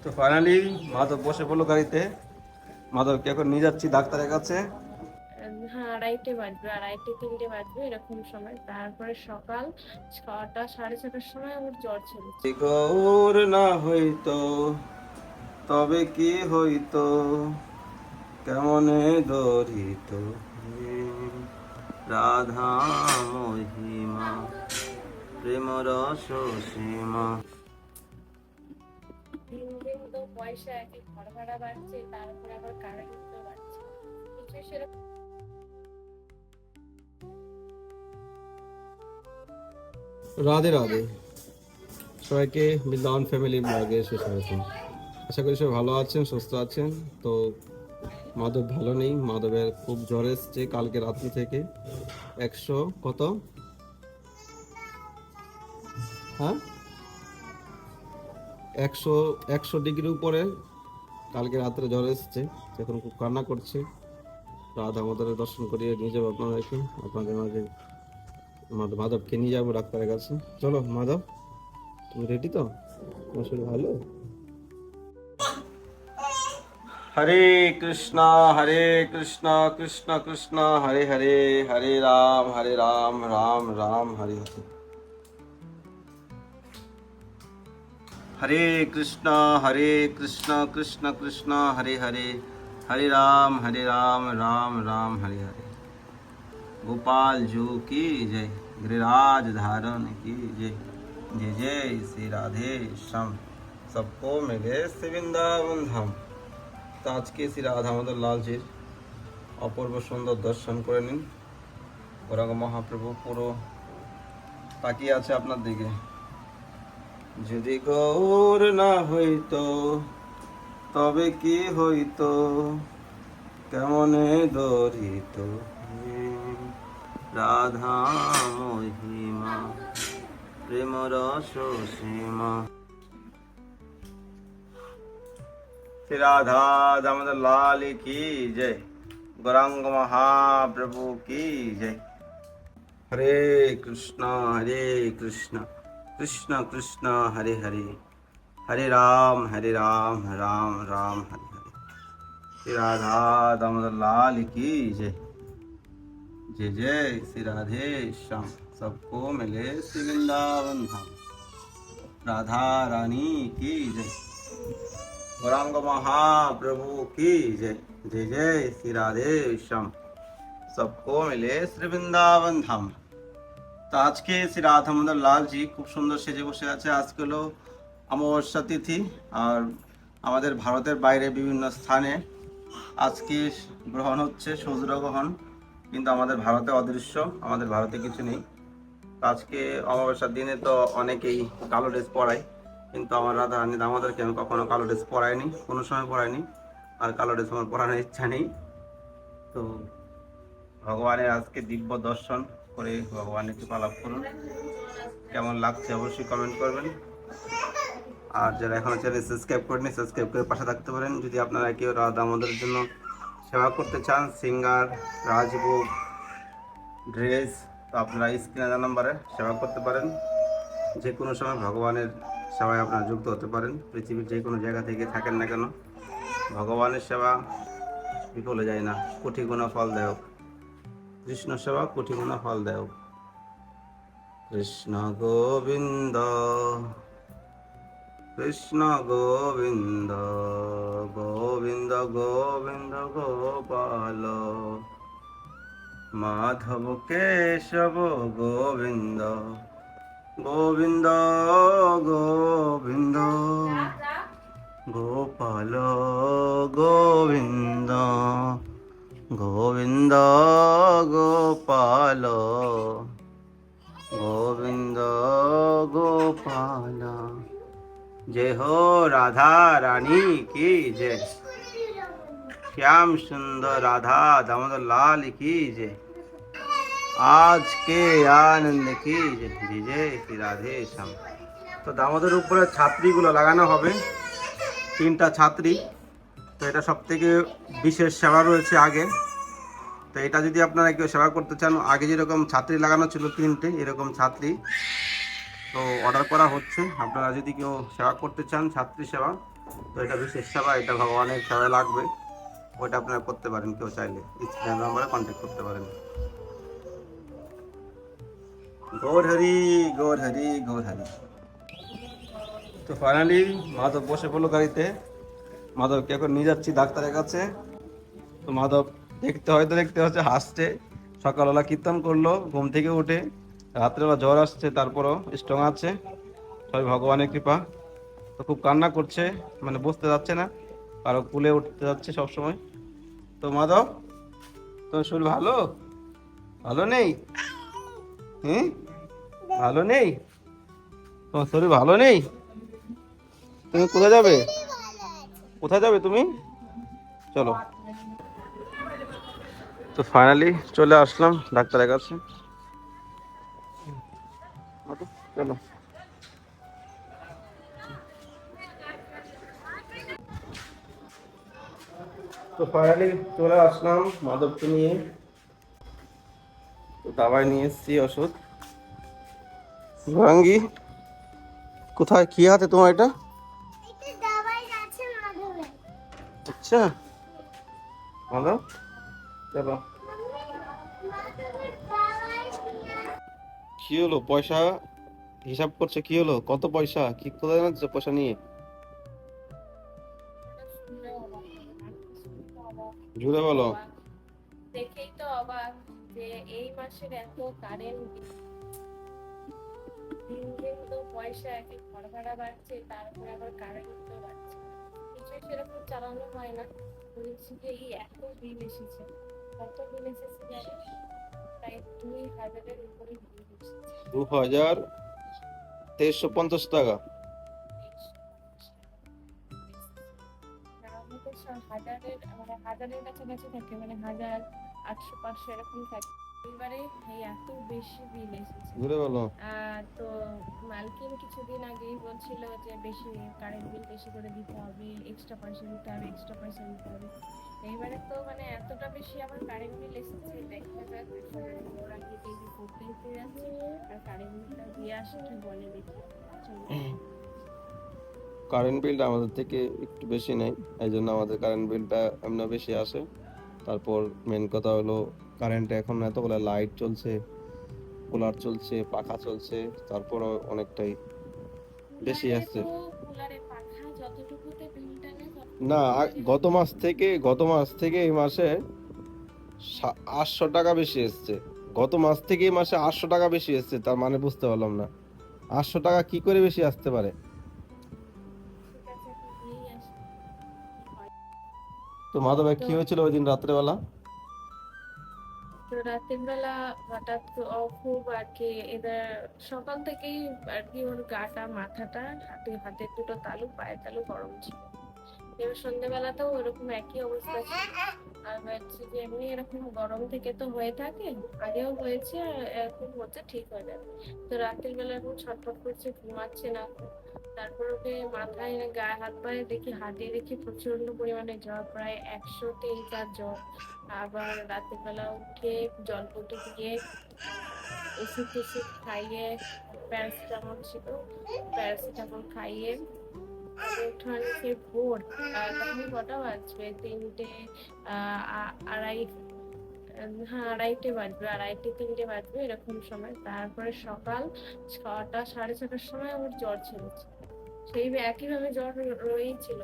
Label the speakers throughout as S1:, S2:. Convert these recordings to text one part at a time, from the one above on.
S1: তো ফাইনালি মাধব বসে পড়লো গাড়িতে। মাধবকে এখন নিয়ে যাচ্ছি ডাক্তারের কাছে।
S2: হ্যাঁ, আড়াইটে বাজবে, আড়াইটে তিনটে বাজবে এরকম সময়। তারপরে সকাল 6টা, 6:30টার সময় ওর জ্বর ছিল।
S1: গৌর না হইতো তবে কি হইতো, কেমনে ধরিত রাধা মহিমা প্রেম রস সীমা।
S2: দিন দিন তো পয়সা একই, ঘর ভাড়া বাড়ছে, তারপরে আবার কারেন্ট তো বাড়ছে, কিছু সেরকম।
S1: রাধে রাধে সবাইকে, বৃন্দাবন ফ্যামিলি ব্লগে সুস্বাগতম। আশা করি সবাই ভালো আছেন, সুস্থ আছেন। তো মাধব ভালো নেই, মাধবের খুব জ্বর এসছে কালকে রাত্রি থেকে। 100 কত, হ্যাঁ 100 ডিগ্রি উপরে কালকে রাত্রে জ্বর এসছে। এখন খুব কান্না করছে। রাধা মাধবের দর্শন করিয়ে নিয়ে যাবো আপনাদেরকে, আপনাদের মাঝে মাধবকে নিয়ে যাবো ডাক্তারের কাছে। চলো মাধব, তুমি রেডি তো? তোমার শরীর ভালো? হরে কৃষ্ণ হরে কৃষ্ণ কৃষ্ণ কৃষ্ণ হরে হরে, হরে রাম রাম রাম হরে হরে। হরে কৃষ্ণ কৃষ্ণ কৃষ্ণ হরে হরে, হরে রাম রাম রাম হরে হরে। गोपाल जू की जय, गिरिराज धारण की जय। जय जय श्री राधे श्याम, सबको मिले श्री वृंदावन धाम। তো আজকে শ্রী রাধা মাধব লালজির অপূর্ব সুন্দর দর্শন করে নিন। গৌরাঙ্গ মহাপ্রভু পুরো তাকিয়ে আছে আপনার দিকে। যদি গৌর না হইতো তবে কি হইতো, কেমনে ধরিত রাধা মহিমা প্রেম রস সীমা। श्री राधा दामोदर लाल की जय, गौरांग महाप्रभु की जय। हरे कृष्ण कृष्ण कृष्ण हरे हरे, हरे राम राम राम हरे हरे। श्री राधा दामोदर लाल की जय। जय जय श्री राधे श्याम, सबको मिले श्री वृंदावन धाम। राधा रानी की जय, गौरांग महाप्रभु की जय। जय जय श्री राधे श्याम, सबको मिले श्री वृंदावन धाम। তো আজকে শ্রী রাধা মাধব লালজি খুব সুন্দর সেজে বসে আছে। আজকে হলো অমাবস্যা তিথি, আর আমাদের ভারতের বাইরে বিভিন্ন স্থানে আজকে গ্রহণ হচ্ছে, সূর্যগ্রহণ, কিন্তু আমাদের ভারতে অদৃশ্য, আমাদের ভারতে কিছু নেই। আজকে অমাবস্যার দিনে তো অনেকেই কালো ড্রেস পরায়, কিন্তু আমার রাধা রানী দামোদরকে আমি কখনো কালো ড্রেস পরাইনি, কোনো সময় পরাইনি, আর কালো ড্রেস আমার পরানোর ইচ্ছা নেই। তো ভগবানের আজকে দিব্য দর্শন করে ভগবানের কৃপা লাভ করুন। কেমন লাগছে অবশ্যই কমেন্ট করবেন। আর যারা এখনো চ্যানেল সাবস্ক্রাইব করেনি, সাবস্ক্রাইব করে পাশে থাকতে পারেন। যদি আপনারা কেউ রাধা দামোদরের জন্য সেবা করতে চান, সিঙ্গার, রাজভোগ, ড্রেস, তো আপনারা স্ক্রিনে দেওয়া নম্বরে সেবা করতে পারেন। যে কোনো সময় ভগবানের সেবায় আপনারা যুক্ত হতে পারেন। পৃথিবীর যে কোনো জায়গা থেকে থাকেন না কেন, ভগবানের সেবা বিফলে যায় না, কোটি গুণা ফল দেয়। কৃষ্ণ সেবা কোটি গুণা ফল দেয়। কৃষ্ণ গোবিন্দ কৃষ্ণ গোবিন্দ, গোবিন্দ গোবিন্দ গোপাল, মাধব কেশব গোবিন্দ, গোবিন্দ গোবিন্দ গোপাল, গোবিন্দ গোবিন্দ গোপাল, গোবিন্দ গোপাল। जय हो राधा रानी की जय, श्याम सुंदर राधा दामोदर लाल की जय, आज के आनंद की जय। जय जय श्री राधे श्याम। তো দামোদর উপরে ছাত্রীগুলো লাগানো হবে, 3টা ছাত্রী। তো এটা সব থেকে বিশেষ সেবা রয়েছে আগে। তো এটা যদি আপনারা কেউ সেবা করতে চান, আগে যেরকম ছাত্রী লাগানো ছিল 3টে, এরকম ছাত্রী তো অর্ডার করা হচ্ছে। আপনারা যদি কেউ সেবা করতে চান, ছাত্রী সেবা, তো এটা বিশেষ সেবা, এটা ভগবানের সেবায় লাগবে, ওইটা আপনারা করতে পারেন কেউ চাইলে, স্ক্রিনের নাম্বারে কন্ট্যাক্ট করতে পারেন। গৌর হরি, গৌর হরি, গৌর হরি। তো ফাইনালি মাধব বসে পড়লো গাড়িতে। মাধবকে এখন নিয়ে যাচ্ছি ডাক্তারের কাছে। তো মাধব দেখতে হচ্ছে হাসছে। সকালবেলা কীর্তন করলো ঘুম থেকে উঠে, রাত্রেবেলা জ্বর আসছে, তারপরও স্ট্রং আছে, সবাই ভগবানের কৃপা। তো খুব কান্না করছে, মানে বসতে যাচ্ছে না, কারো কুলে উঠতে যাচ্ছে সব সময়। তো মাধব, তোমার শরীর ভালো ভালো নেই? হুম, ভালো নেই? তোমার শরীর ভালো নেই? তুমি কোথায় যাবে? কোথায় যাবে তুমি? চলো। তো ফাইনালি চলে আসলাম ডাক্তারের কাছে। চলো। তো ফাইনালি চলে আসলাম মাধবকে নিয়ে। তো দাবাই নিয়ে এসেছি, ওষুধ। গৌরাঙ্গি, কোথায় কি হাতে তোমার এটা? আচ্ছা মাধব, চলো। কি হলো? পয়সা হিসাব করছে, কি হলো? কত পয়সা? কি কোথায় যাচ্ছ পয়সা নিয়ে? জুড়ে বলো।
S2: দেখেই তো অবাক যে এই মাসের এত কারেন্ট, দিন দিন তো পয়সা, একে ঘর ভাড়া বাড়ছে, তারপরে আবার কারেন্ট তো বাড়ছে, কিছুই সেরকম চালানো হয় না। বলছি যে এই এত বিল এসেছে। কত বিল এসেছে জানি, প্রায় 2,000-এর উপরে বিল এসেছে।
S1: 2,350 টাকা।
S2: আমাদের হাজারের, মানে হাজারের কাছাকাছি থাকে, মানে 1,000, 800, 500 এরকম থাকে। এবারে এই এত বেশি বিল এসেছে।
S1: ঘুরে বলো।
S2: তো মালকিন কিছুদিন আগেই বলছিল যে বেশি কারেন্ট বিল বেশি করে দিতে হবে, এক্সট্রা পয়সা দিতে হবে, এক্সট্রা পয়সা দিতে হবে। এইবারে তো মানে এতটা বেশি আমার কারেন্ট বিল এসেছে, দেখা যাক ওরা কি টিভি করতে দিতে যাচ্ছে আর কারেন্ট বিলটা দিয়ে আসে কি বলে দেখি।
S1: কারেন্ট বিলটা আমাদের থেকে একটু বেশি নেই, এই জন্য আমাদের কারেন্ট বিলটা এমনি বেশি আসে। তারপর মেন কথা হলো, কারেন্টে এখন এতগুলো লাইট চলছে, কুলার চলছে, পাখা চলছে, তারপরও অনেকটাই বেশি আসছে।
S2: কুলারে পাখা যতটুকুতে বিলটা নেয়
S1: না, গত মাস থেকে এই মাসে 800 টাকা বেশি এসছে। গত মাস থেকে এই মাসে 800 টাকা বেশি এসছে, তার মানে বুঝতে পারলাম না 800 টাকা কি করে বেশি আসতে পারে।
S2: ঠিক আছে দিয়েই আসে কি হয়।
S1: তো মাধবের
S2: তো
S1: কি হয়েছিল ওই দিন রাত্রেবেলা?
S2: তো রাতের বেলা হঠাৎ খুব আর কি, এদের সকাল থেকেই আর কি ওর গাটা মাথাটা হাতের দুটো তালু পায়ের তালু গরম ছিল। এবার সন্ধ্যেবেলাতেও ওরকম একই অবস্থা ছিল। আর হচ্ছে যে এমনি এরকম গরম থেকে তো হয়ে থাকে, আগেও হয়েছে আর এখন হচ্ছে, ঠিক হয়ে যাবে। তো রাতের বেলা এখন ছটফট করছে, ঘুমাচ্ছে না। তারপর ওকে মাথায় গায়ে হাত পায়ে দেখি, হাতে দেখি প্রচন্ড পরিমাণে জ্বর, প্রায় 103-4 জ্বর। আবার রাতের বেলা উঠে জলপটি দিয়ে ওষুধ টষুধ খাইয়ে, প্যারাসিটামল ছিল, প্যারাসিটামল খাইয়ে ওঠার সে ভোর, তখন কটা বাজবে, 3টে, আড়াই, হ্যাঁ 2:30 বাজবে, 2:30-3টে বাজবে এরকম সময়। তারপরে সকাল 6টা, 6:30টার সময় ওর জ্বর ছেড়েছে। সেই একইভাবে জ্বর রয়েই ছিল,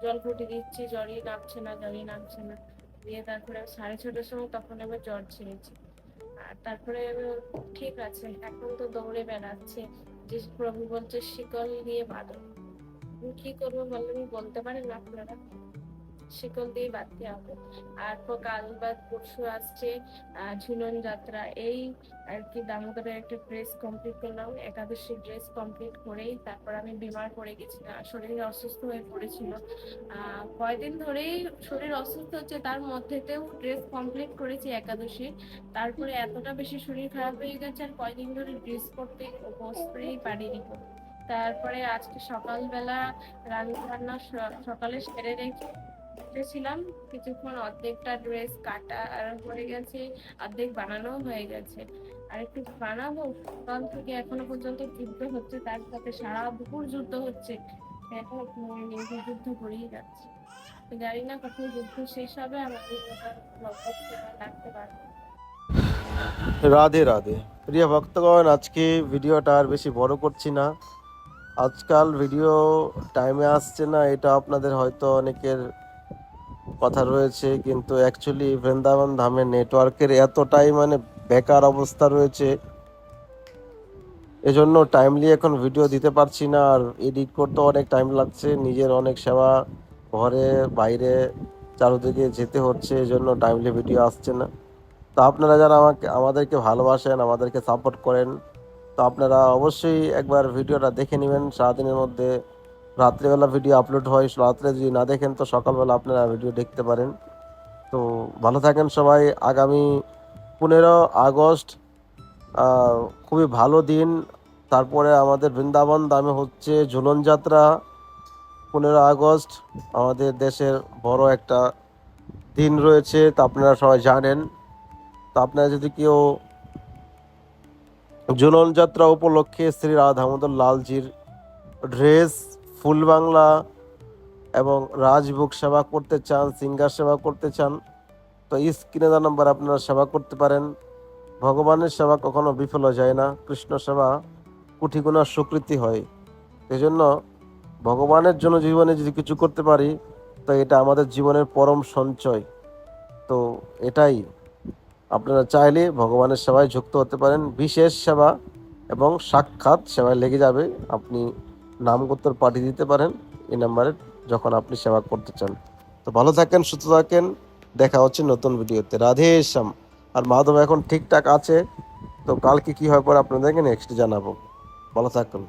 S2: জলপটি দিচ্ছি, জ্বরই নামছে না, জ্বরই নামছে না। দিয়ে তারপরে 6:30টার সময় তখন আবার জ্বর ছেড়েছে। আর তারপরে ঠিক আছে, এখন তো দৌড়ে বেড়াচ্ছে, যে প্রভু বলছে শিকল দিয়ে বাঁধো। আমি কি করবো বললে, আমি বলতে পারেন না আপনারা, শিকল দিয়ে বাঁধতে হবে। আর তো কাল বা পরশু আসছে ঝুলন যাত্রা, এই আর কি দামোদরের একটা ড্রেস কমপ্লিট করলাম, একাদশী ড্রেস কমপ্লিট করেই তারপর আমি বিমার পড়ে গেছিলাম, শরীর অসুস্থ হয়ে পড়েছিল। কয়দিন ধরেই শরীর অসুস্থ হচ্ছে, তার মধ্যেতেও ড্রেস কমপ্লিট করেছি একাদশী। তারপরে এতটা বেশি শরীর খারাপ হয়ে গেছে আর কয়দিন ধরে ড্রেস করতে বসতেই পারিনি। তারপরে আজকে সকালবেলা রান্না বান্না সকালে সেরে রেখে ছিলাম কিছুক্ষণ, অর্ধেকটা ড্রেস কাটা আর হয়ে গেছে, অর্ধেক বানানো হয়ে গেছে, আর একটু বানাবো। সকাল থেকে এখনো পর্যন্ত যুদ্ধ হচ্ছে, তার সাথে সারা দুপুর যুদ্ধ হচ্ছে, এখনো ঘুমাইনি, যুদ্ধ করেই যাচ্ছে। তো জানি না কখন যুদ্ধ শেষ হবে, আমাদের লাগতে পারবে।
S3: রাধে রাধে প্রিয় ভক্তগণ, আজকে ভিডিওটা আর বেশি বড় করছি না। আজকাল ভিডিও টাইমে আসছে না, এটা আপনাদের হয়তো অনেকের কথা রয়েছে, কিন্তু অ্যাকচুয়ালি বৃন্দাবন ধামের নেটওয়ার্কের এতটাই মানে বেকার অবস্থা রয়েছে, এজন্য টাইমলি এখন ভিডিও দিতে পারছি না। আর এডিট করতে অনেক টাইম লাগছে, নিজের অনেক সেবা ঘরে বাইরে চারদিকে যেতে হচ্ছে, এজন্য টাইমলি ভিডিও আসছে না। তো আপনারা যারা আমাদেরকে ভালোবাসেন, আমাদেরকে সাপোর্ট করেন, তো আপনারা অবশ্যই একবার ভিডিওটা দেখে নেবেন। সারাদিনের মধ্যে রাত্রিবেলা ভিডিও আপলোড হয়, রাত্রে যদি না দেখেন তো সকালবেলা আপনারা ভিডিও দেখতে পারেন। তো ভালো থাকেন সবাই। আগামী 15 আগস্ট খুবই ভালো দিন। তারপরে আমাদের বৃন্দাবন ধামে হচ্ছে ঝুলন যাত্রা। 15 আগস্ট আমাদের দেশের বড় একটা দিন রয়েছে, তা আপনারা সবাই জানেন। তো আপনারা যদি কেউ ঝুলন যাত্রা উপলক্ষে শ্রী রাধা দামোদর লালজির ড্রেস, ফুল বাংলা এবং রাজভোগ সেবা করতে চান, সিঙ্গার সেবা করতে চান, তো স্ক্রিনে দেওয়া নাম্বার আপনারা সেবা করতে পারেন। ভগবানের সেবা কখনো বিফল যায় না, কৃষ্ণ সেবা কোটি গুণা স্বীকৃতি হয়। এই জন্য ভগবানের জন্য জীবনে যদি কিছু করতে পারি, তো এটা আমাদের জীবনের পরম সঞ্চয়। তো এটাই, আপনারা চাইলে ভগবানের সেবায় যুক্ত হতে পারেন। বিশেষ সেবা এবং সাক্ষাৎ সেবায় লেগে যাবে, আপনি নামগোত্র পাঠিয়ে দিতে পারেন এই নাম্বারে যখন আপনি সেবা করতে চান। তো ভালো থাকেন, সুস্থ থাকেন, দেখা হচ্ছে নতুন ভিডিওতে। রাধে শ্যাম। আর মাধব এখন ঠিকঠাক আছে, তো কালকে কি হয় পরে আপনাদেরকে নেক্সট জানাবো। ভালো থাকুন।